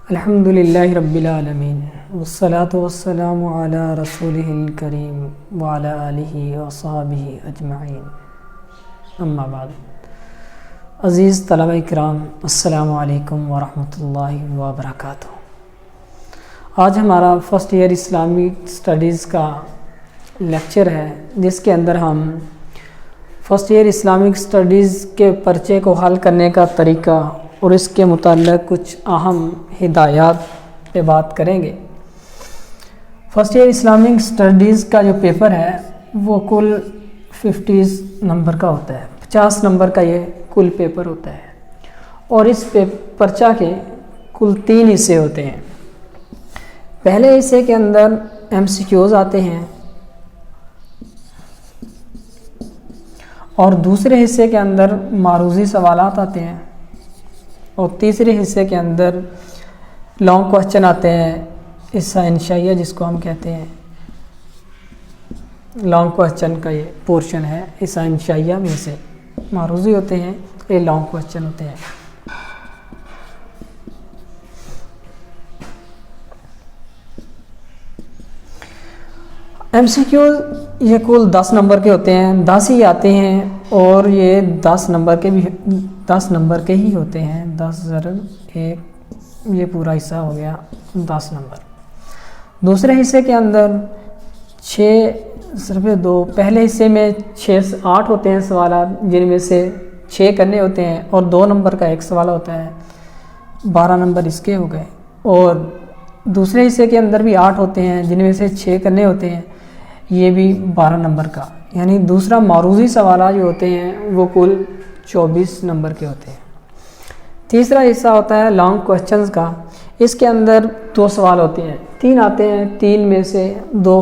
الحمدللہ رب العالمین والصلاة والسلام علی رسولہ الکریم وعلی آلہ وصحبہ اجمعین، اما بعد۔ عزیز طلبہ اکرام، السلام علیکم ورحمۃ اللہ وبرکاتہ۔ آج ہمارا فرسٹ ایئر اسلامک اسٹڈیز کا لیکچر ہے، جس کے اندر ہم فرسٹ ایئر اسلامک اسٹڈیز کے پرچے کو حل کرنے کا طریقہ اور اس کے متعلق کچھ اہم ہدایات پہ بات کریں گے۔ فرسٹ ایئر اسلامک اسٹڈیز کا جو پیپر ہے وہ کل 50 نمبر کا ہوتا ہے، 50 نمبر کا یہ کل پیپر ہوتا ہے، اور اس پرچہ کے کل 3 حصے ہوتے ہیں۔ پہلے حصے کے اندر MCQs آتے ہیں، اور دوسرے حصے کے اندر معروضی سوالات آتے ہیں، اور تیسرے حصے کے اندر لانگ کوسچن آتے ہیں، حصہ انشائیہ جس کو ہم کہتے ہیں۔ لانگ کوسچن کا یہ پورشن ہے، حصہ انشائیہ میں سے معروضی ہوتے ہیں، یہ لانگ کوسچن ہوتے ہیں۔ MCQ یہ کل 10 نمبر کے ہوتے ہیں، 10 ہی آتے ہیں، اور یہ 10 نمبر کے ہی ہوتے ہیں۔ 10 ضرب 1 یہ پورا حصہ ہو گیا 10 نمبر۔ دوسرے حصے کے اندر 6 ضرب 2، پہلے حصے میں 6 سے 8 ہوتے ہیں سوالات، جن میں سے 6 کرنے ہوتے ہیں، اور 2 نمبر کا ایک سوال ہوتا ہے، 12 نمبر اس کے ہو گئے۔ اور دوسرے حصے کے اندر بھی 8 ہوتے ہیں، جن میں سے 6 کرنے ہوتے ہیں، یہ بھی 12 نمبر کا، یعنی دوسرا معروضی سوالات جو ہوتے ہیں وہ کل 24 نمبر کے ہوتے ہیں۔ تیسرا حصہ ہوتا ہے لانگ کوسچنز کا، اس کے اندر 2 سوال ہوتے ہیں، 3 آتے ہیں، 3 میں سے 2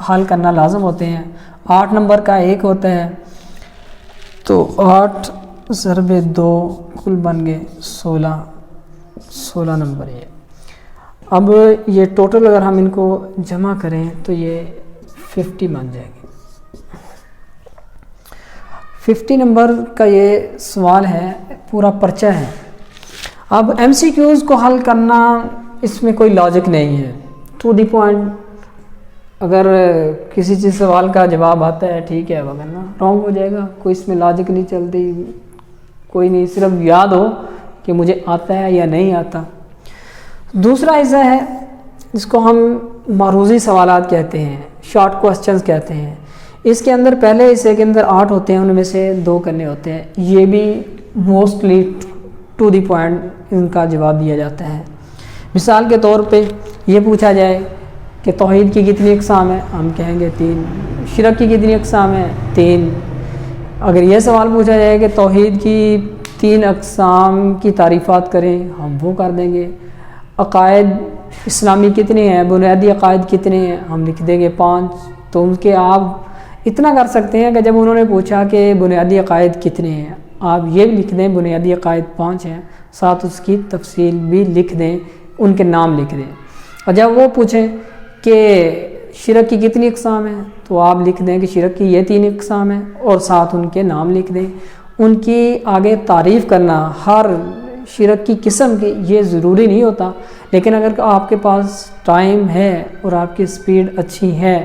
حل کرنا لازم ہوتے ہیں۔ 8 نمبر کا ایک ہوتا ہے، تو 8 ضرب 2 کل بن گئے 16 نمبر یہ۔ اب یہ ٹوٹل اگر ہم ان کو جمع کریں تو یہ 50 بن جائے گی۔ 50 نمبر کا یہ سوال ہے، پورا پرچہ ہے۔ اب MCQs کو حل کرنا، اس میں کوئی لاجک نہیں ہے، ٹو دی پوائنٹ۔ اگر کسی چیز سوال کا جواب آتا ہے ٹھیک ہے، وغیرہ رانگ ہو جائے گا، کوئی اس میں لاجک نہیں چلتی، کوئی نہیں، صرف یاد ہو کہ مجھے آتا ہے یا نہیں آتا۔ دوسرا حصہ ہے جس کو ہم معروضی سوالات کہتے ہیں، شارٹ کوسچنز کہتے ہیں۔ اس کے اندر پہلے حصے کے اندر 8 ہوتے ہیں، ان میں سے 2 کرنے ہوتے ہیں، یہ بھی موسٹلی ٹو دی پوائنٹ ان کا جواب دیا جاتا ہے۔ مثال کے طور پہ یہ پوچھا جائے کہ توحید کی کتنی اقسام ہیں، ہم کہیں گے 3۔ شرک کی کتنی اقسام ہیں، 3۔ اگر یہ سوال پوچھا جائے کہ توحید کی 3 اقسام کی تعریفات کریں، ہم وہ کر دیں گے۔ عقائد اسلامی کتنے ہیں، بنیادی عقائد کتنے ہیں، ہم لکھ دیں گے 5۔ تو ان کے آپ اتنا کر سکتے ہیں کہ جب انہوں نے پوچھا کہ بنیادی عقائد کتنے ہیں، آپ یہ بھی لکھ دیں بنیادی عقائد 5 ہیں، ساتھ اس کی تفصیل بھی لکھ دیں، ان کے نام لکھ دیں۔ اور جب وہ پوچھیں کہ شرک کی کتنی اقسام ہیں، تو آپ لکھ دیں کہ شرک کی یہ 3 اقسام ہیں، اور ساتھ ان کے نام لکھ دیں۔ ان کی آگے تعریف کرنا ہر شرک کی قسم کی یہ ضروری نہیں ہوتا، لیکن اگر آپ کے پاس ٹائم ہے اور آپ کی سپیڈ اچھی ہے،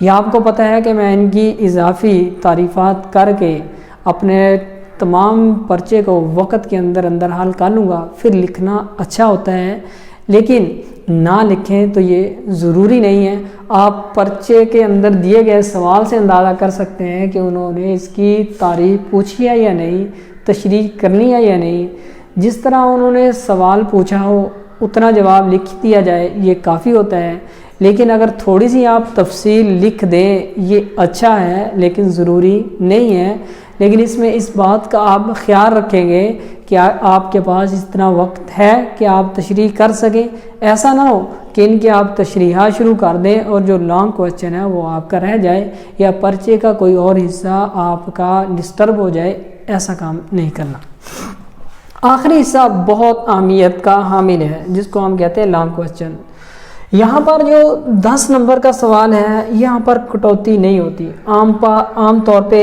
یا آپ کو پتہ ہے کہ میں ان کی اضافی تعریفات کر کے اپنے تمام پرچے کو وقت کے اندر حل کر لوں گا، پھر لکھنا اچھا ہوتا ہے۔ لیکن نہ لکھیں تو یہ ضروری نہیں ہے۔ آپ پرچے کے اندر دیے گئے سوال سے اندازہ کر سکتے ہیں کہ انہوں نے اس کی تعریف پوچھی ہے یا نہیں، تشریح کرنی ہے یا نہیں۔ جس طرح انہوں نے سوال پوچھا ہو اتنا جواب لکھ دیا جائے، یہ کافی ہوتا ہے۔ لیکن اگر تھوڑی سی آپ تفصیل لکھ دیں، یہ اچھا ہے، لیکن ضروری نہیں ہے۔ لیکن اس میں اس بات کا آپ خیال رکھیں گے کہ آپ کے پاس اتنا وقت ہے کہ آپ تشریح کر سکیں۔ ایسا نہ ہو کہ ان کے آپ تشریحات شروع کر دیں اور جو لانگ کوسچن ہے وہ آپ کا رہ جائے، یا پرچے کا کوئی اور حصہ آپ کا ڈسٹرب ہو جائے، ایسا کام نہیں کرنا۔ آخری حصہ بہت اہمیت کا حامل ہے، جس کو ہم کہتے ہیں لانگ کوسچن۔ یہاں پر جو 10 نمبر کا سوال ہے، یہاں پر کٹوتی نہیں ہوتی۔ عام طور پہ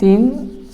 3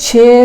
6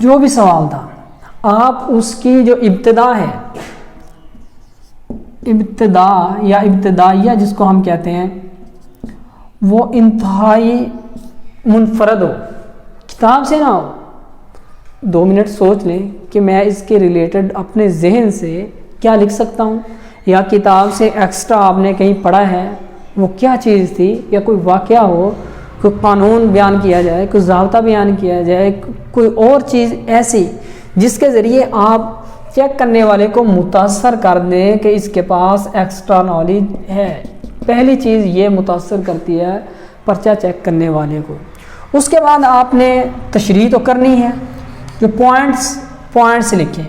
جو بھی سوال تھا آپ اس کی جو ابتدا ہے، ابتدا یا ابتدائیہ جس کو ہم کہتے ہیں، وہ انتہائی منفرد ہو، کتاب سے نہ ہو۔ 2 منٹ سوچ لیں کہ میں اس کے ریلیٹڈ اپنے ذہن سے کیا لکھ سکتا ہوں، یا کتاب سے ایکسٹرا آپ نے کہیں پڑھا ہے وہ کیا چیز تھی، یا کوئی واقعہ ہو، کوئی قانون بیان کیا جائے، کوئی ضابطہ بیان کیا جائے، کوئی اور چیز ایسی جس کے ذریعے آپ چیک کرنے والے کو متاثر کر دیں کہ اس کے پاس ایکسٹرا نالج ہے۔ پہلی چیز یہ متاثر کرتی ہے پرچہ چیک کرنے والے کو۔ اس کے بعد آپ نے تشریح تو کرنی ہے، جو پوائنٹس لکھیں،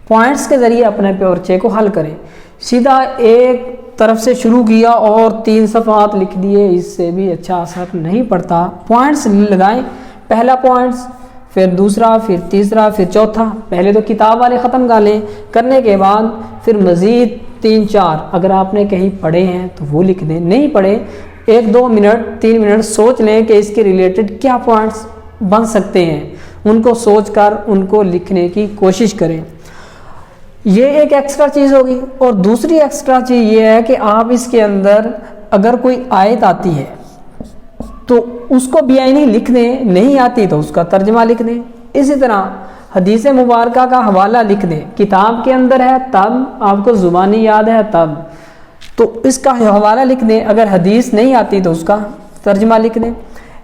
پوائنٹس کے ذریعے اپنے پرچے کو حل کریں۔ سیدھا ایک طرف سے شروع کیا اور 3 صفحات لکھ دیے، اس سے بھی اچھا اثر نہیں پڑتا۔ پوائنٹس لگائیں، پہلا پوائنٹس، پھر دوسرا، پھر تیسرا، پھر چوتھا۔ پہلے تو کتاب والے ختم کر لیں، کرنے کے بعد پھر مزید 3-4 اگر آپ نے کہیں پڑھے ہیں تو وہ لکھ دیں، نہیں پڑھے 1-2 منٹ 3 منٹ سوچ لیں کہ اس کے ریلیٹڈ کیا پوائنٹس بن سکتے ہیں، ان کو سوچ کر ان کو لکھنے کی کوشش کریں۔ یہ ایک ایکسٹرا چیز ہوگی۔ اور دوسری ایکسٹرا چیز یہ ہے کہ آپ اس کے اندر اگر کوئی آیت آتی ہے تو اس کو بیانی لکھ دیں، نہیں آتی تو اس کا ترجمہ لکھ دیں۔ اسی طرح حدیث مبارکہ کا حوالہ لکھ دیں، کتاب کے اندر ہے تب، آپ کو زبانی یاد ہے تب، تو اس کا حوالہ لکھ دیں۔ اگر حدیث نہیں آتی تو اس کا ترجمہ لکھ دیں۔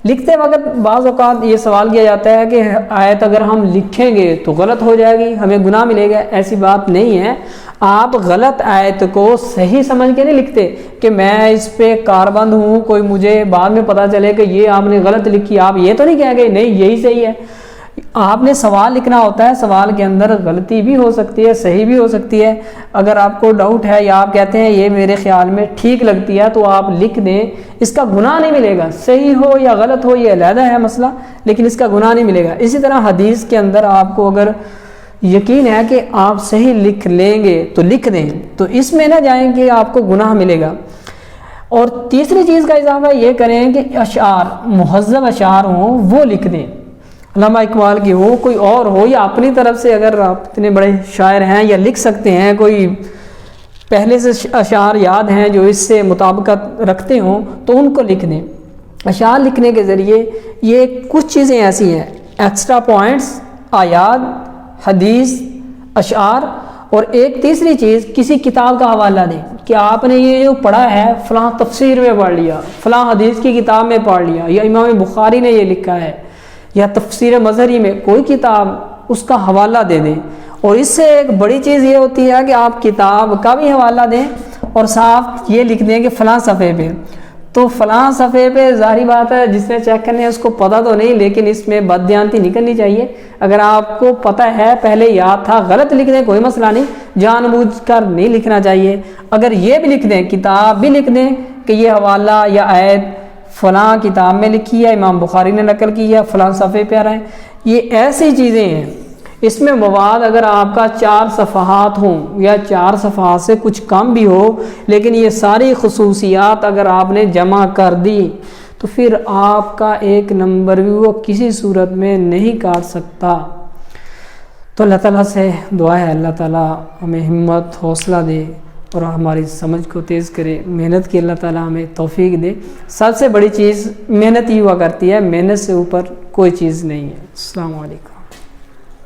لکھتے وقت بعض اوقات یہ سوال کیا جاتا ہے کہ آیت اگر ہم لکھیں گے تو غلط ہو جائے گی، ہمیں گناہ ملے گا۔ ایسی بات نہیں ہے، آپ غلط آیت کو صحیح سمجھ کے نہیں لکھتے کہ میں اس پہ کاربند ہوں، کوئی مجھے بعد میں پتہ چلے کہ یہ آپ نے غلط لکھی، آپ یہ تو نہیں کہیں گے نہیں یہی صحیح ہے۔ آپ نے سوال لکھنا ہوتا ہے، سوال کے اندر غلطی بھی ہو سکتی ہے، صحیح بھی ہو سکتی ہے۔ اگر آپ کو ڈاؤٹ ہے یا آپ کہتے ہیں یہ میرے خیال میں ٹھیک لگتی ہے تو آپ لکھ دیں، اس کا گناہ نہیں ملے گا، صحیح ہو یا غلط ہو یہ علیحدہ ہے مسئلہ، لیکن اس کا گناہ نہیں ملے گا۔ اسی طرح حدیث کے اندر آپ کو اگر یقین ہے کہ آپ صحیح لکھ لیں گے تو لکھ دیں، تو اس میں نہ جائیں کہ آپ کو گناہ ملے گا۔ اور تیسری چیز کا اضافہ یہ کریں کہ اشعار، مہذب اشعار ہوں وہ لکھ دیں، علامہ اقبال کی ہو، کوئی اور ہو، یا اپنی طرف سے اگر آپ اتنے بڑے شاعر ہیں یا لکھ سکتے ہیں، کوئی پہلے سے اشعار یاد ہیں جو اس سے مطابقت رکھتے ہوں تو ان کو لکھ دیں۔ اشعار لکھنے کے ذریعے یہ کچھ چیزیں ایسی ہیں، ایکسٹرا پوائنٹس، آیات، حدیث، اشعار، اور ایک تیسری چیز کسی کتاب کا حوالہ دیں کہ آپ نے یہ جو پڑھا ہے فلاں تفسیر میں پڑھ لیا، فلاں حدیث کی کتاب میں پڑھ لیا، یا امام بخاری نے یہ لکھا ہے، یا تفسیر مظہری میں کوئی کتاب، اس کا حوالہ دے دیں۔ اور اس سے ایک بڑی چیز یہ ہوتی ہے کہ آپ کتاب کا بھی حوالہ دیں اور صاف یہ لکھ دیں کہ فلاں صفحے پہ، تو فلاں صفحے پہ ظاہری بات ہے جس نے چیک کرنے اس کو پتہ تو نہیں، لیکن اس میں بددیانتی نہیں کرنی چاہیے۔ اگر آپ کو پتہ ہے پہلے یاد تھا، غلط لکھ دیں کوئی مسئلہ نہیں، جان بوجھ کر نہیں لکھنا چاہیے۔ اگر یہ بھی لکھ دیں، کتاب بھی لکھ دیں کہ یہ حوالہ یا آیت فلاں کتاب میں لکھی ہے، امام بخاری نے نقل کی ہے، فلاں صفحے پہ آ رہا ہے، یہ ایسی چیزیں ہیں۔ اس میں مواد اگر آپ کا 4 صفحات ہوں یا 4 صفحات سے کچھ کم بھی ہو، لیکن یہ ساری خصوصیات اگر آپ نے جمع کر دی تو پھر آپ کا ایک نمبر بھی وہ کسی صورت میں نہیں کاٹ سکتا۔ تو اللہ تعالیٰ سے دعا ہے اللہ تعالیٰ ہمیں ہمت، حوصلہ دے اور ہماری سمجھ کو تیز کرے، محنت کی اللہ تعالیٰ ہمیں توفیق دے۔ سب سے بڑی چیز محنت ہی ہوا کرتی ہے، محنت سے اوپر کوئی چیز نہیں ہے۔ السلام علیکم۔